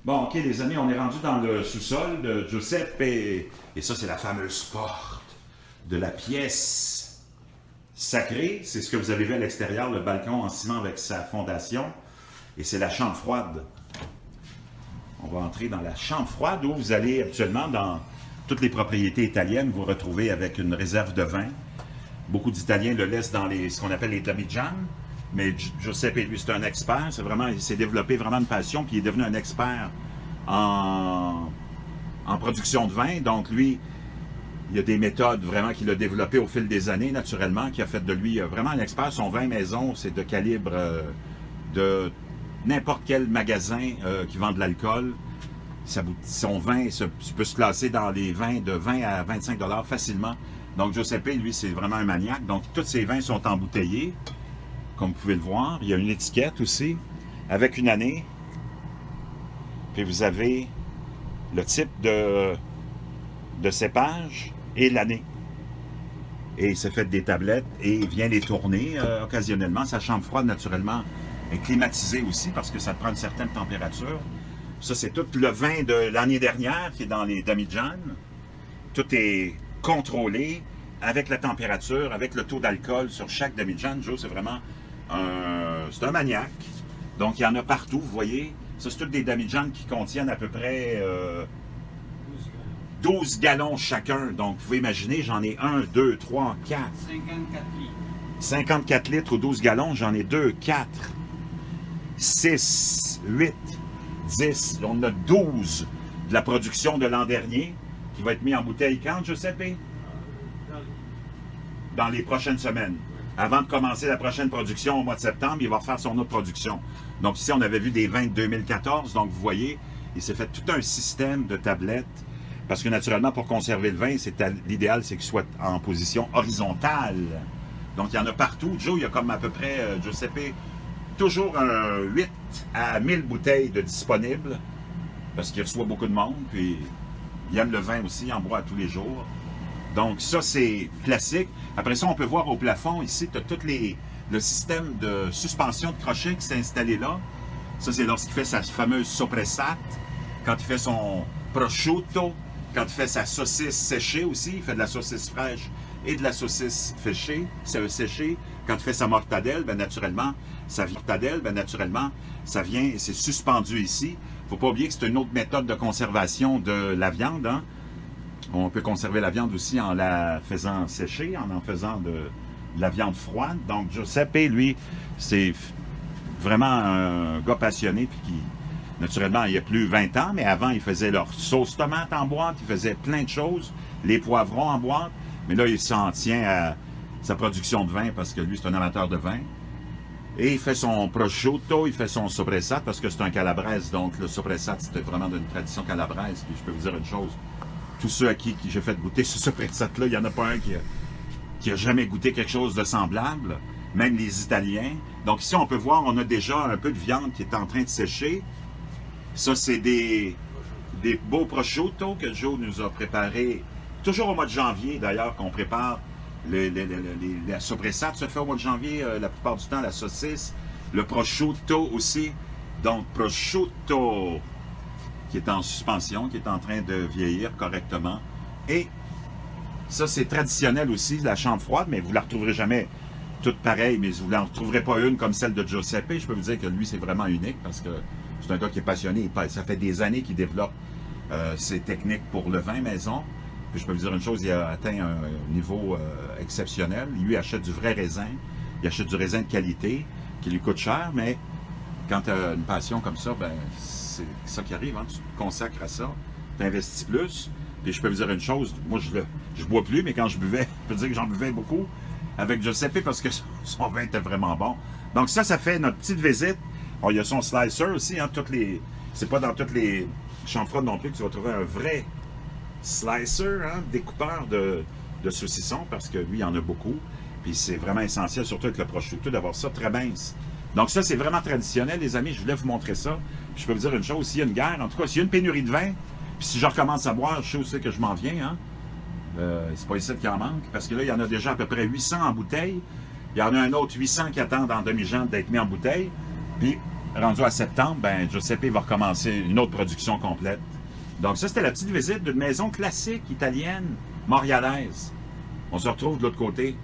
Bon, ok les amis, on est rendu dans le sous-sol de Giuseppe et ça c'est la fameuse porte de la pièce sacrée. C'est ce que vous avez vu à l'extérieur, le balcon en ciment avec sa fondation. Et c'est la chambre froide. On va entrer dans la chambre froide où vous allez actuellement dans toutes les propriétés italiennes vous retrouver avec une réserve de vin. Beaucoup d'Italiens le laissent dans ce qu'on appelle les damigiane. Mais Giuseppe, lui, c'est un expert. Il s'est développé vraiment une passion, puis il est devenu un expert en production de vin. Donc, lui, il y a des méthodes vraiment qu'il a développées au fil des années, naturellement, qui a fait de lui vraiment un expert. Son vin maison, c'est de calibre de n'importe quel magasin qui vend de l'alcool. Son vin peut se classer dans les vins de 20 à 25 $ facilement. Donc, Giuseppe, lui, c'est vraiment un maniaque. Donc, tous ses vins sont embouteillés. Comme vous pouvez le voir, il y a une étiquette aussi, avec une année. Puis vous avez le type de cépage et l'année. Et il se fait des tablettes et il vient les tourner occasionnellement. Sa chambre froide, naturellement, est climatisée aussi parce que ça prend une certaine température. Ça, c'est tout le vin de l'année dernière qui est dans les damigiane. Tout est contrôlé avec la température, avec le taux d'alcool sur chaque damigiane. Joe, c'est vraiment... c'est un maniaque. Donc, il y en a partout, vous voyez. Ça, c'est toutes des damigiane qui contiennent à peu près 12 gallons chacun. Donc, vous pouvez imaginer, j'en ai 1, 2, 3, 4. 54 litres. 54 litres ou 12 gallons, j'en ai 2, 4, 6, 8, 10. On a 12 de la production de l'an dernier qui va être mis en bouteille quand, Giuseppe? Dans les prochaines semaines. Avant de commencer la prochaine production au mois de septembre, il va faire son autre production. Donc ici, on avait vu des vins de 2014. Donc vous voyez, il s'est fait tout un système de tablettes. Parce que naturellement, pour conserver le vin, l'idéal, c'est qu'il soit en position horizontale. Donc il y en a partout. Joe, il y a comme à peu près, Giuseppe, toujours 8 à 1000 bouteilles de disponibles. Parce qu'il reçoit beaucoup de monde. Puis il aime le vin aussi, il en boit tous les jours. Donc ça, c'est classique. Après ça, on peut voir au plafond, ici, tu as tout le système de suspension de crochet qui s'est installé là. Ça, c'est lorsqu'il fait sa fameuse sopressate, quand il fait son prosciutto, quand il fait sa saucisse séchée aussi, il fait de la saucisse fraîche et de la saucisse séchée. Quand il fait sa mortadelle, naturellement, ça vient et c'est suspendu ici. Il ne faut pas oublier que c'est une autre méthode de conservation de la viande, hein. On peut conserver la viande aussi en la faisant sécher, en faisant de la viande froide. Donc, Giuseppe, lui, c'est vraiment un gars passionné, puis qui, naturellement, il y a plus 20 ans, mais avant, il faisait leur sauce tomate en boîte, il faisait plein de choses, les poivrons en boîte, mais là, il s'en tient à sa production de vin, parce que lui, c'est un amateur de vin. Et il fait son prosciutto, il fait son sopressate, parce que c'est un calabrese, donc le sopressate, c'était vraiment d'une tradition calabraise, puis je peux vous dire une chose, tous ceux à qui j'ai fait goûter ce sopressate-là, il n'y en a pas un qui a jamais goûté quelque chose de semblable, même les Italiens. Donc ici, on peut voir, on a déjà un peu de viande qui est en train de sécher. Ça, c'est des beaux prosciutto que Joe nous a préparés, toujours au mois de janvier, d'ailleurs, qu'on prépare la sopressate se fait au mois de janvier, la plupart du temps, la saucisse, le prosciutto aussi. Donc, prosciutto qui est en suspension, qui est en train de vieillir correctement. Et ça, c'est traditionnel aussi, la chambre froide, mais vous ne la retrouverez jamais toute pareille, mais vous n'en retrouverez pas une comme celle de Giuseppe. Je peux vous dire que lui, c'est vraiment unique parce que c'est un gars qui est passionné. Ça fait des années qu'il développe ses techniques pour le vin maison. Puis je peux vous dire une chose, il a atteint un niveau exceptionnel. Lui, il achète du vrai raisin. Il achète du raisin de qualité qui lui coûte cher, mais quand tu as une passion comme ça, ben c'est ça qui arrive, hein? Tu te consacres à ça, tu investis plus. Puis je peux vous dire une chose, moi je bois plus, mais quand je buvais, je peux dire que j'en buvais beaucoup avec Giuseppe parce que son vin était vraiment bon. Donc ça fait notre petite visite. Bon, il y a son slicer aussi, hein, c'est pas dans toutes les chambres froides non plus que tu vas trouver un vrai slicer, hein, découpeur de saucissons, parce que lui, il y en a beaucoup. Puis c'est vraiment essentiel, surtout avec le prosciutto, d'avoir ça très mince. Donc ça, c'est vraiment traditionnel, les amis. Je voulais vous montrer ça. Puis je peux vous dire une chose, s'il y a une guerre, en tout cas, s'il y a une pénurie de vin, puis si je recommence à boire, je sais aussi que je m'en viens, hein. C'est pas ici qu'il en manque, parce que là, il y en a déjà à peu près 800 en bouteille. Il y en a un autre 800 qui attendent en demi-jante d'être mis en bouteille. Puis rendu à septembre, ben Giuseppe va recommencer une autre production complète. Donc ça, c'était la petite visite d'une maison classique italienne, montréalaise. On se retrouve de l'autre côté.